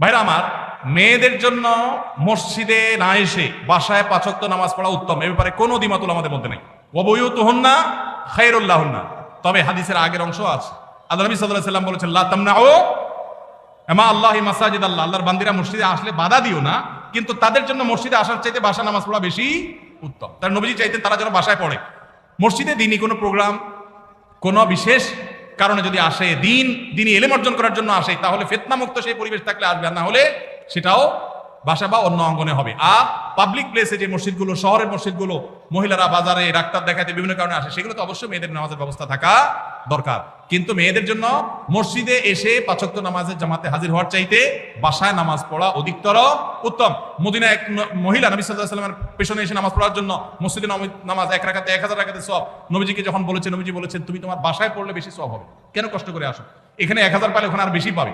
ভাইরা আমার, মেয়েদের জন্য মসজিদে না এসে বাসায় 5 ওয়াক্ত নামাজ পড়া উত্তম, এ ব্যাপারে কোনো দ্বিমত আমাদের মধ্যে নেই। ওয়াবুয়ুতুহুন্না খায়রুল লাহুন্না। তবে হাদিসের আগের অংশ আছে। আল্লাহ নবী সাল্লাল্লাহু আলাইহি ওয়াসাল্লাম বলেছেন, লা তামনাউ আমা আল্লাহি মাসাজিদ আল্লাহ। আল্লাহর বান্দিরা মসজিদে আসলে বাধা দিও না, কিন্তু তাদের জন্য মসজিদে আসার চাইতে বাসা নামাজ পড়া বেশি উত্তম। তার নবীজি চাইতেন তারা যেন বাসায় পড়ে। মসজিদে দিনই কোনো প্রোগ্রাম, কোনো বিশেষ কারণে যদি আসে, দিনই এলেম অর্জন করার জন্য আসে, তাহলে ফিতনামুক্ত সেই পরিবেশ থাকলে আসবে, আর না হলে সেটাও বাসা বা অন্য অঙ্গনে হবে। আর পাবলিক প্লেসে যে মসজিদগুলো, শহরের মসজিদগুলো, মহিলারা বাজারে ডাক্তার দেখাতে বিভিন্ন কারণে আসে, সেগুলো তো অবশ্যই মেয়েদের নামাজের ব্যবস্থা থাকা দরকার। কিন্তু মেয়েদের জন্য মসজিদে এসে 5 ওয়াক্ত নামাজের জামাতে হাজির হওয়ার চাইতে বাসায় নামাজ পড়া অধিকতর উত্তম। মদিনায় এক মহিলা নবী সাল্লাল্লাহু আলাইহি ওয়াসাল্লামের পেছনে এসে নামাজ পড়ার জন্য মসজিদে নামাজ 1 রাকাতে 1000 রাকাতে সওয়াব, নবীজিকে যখন বলেছে, নবীজি বলেছেন তুমি তোমার বাসায় পড়লে বেশি সওয়াব হবে, কেন কষ্ট করে আসো, এখানে 1000 পালে ওখানে আর বেশি পাবে।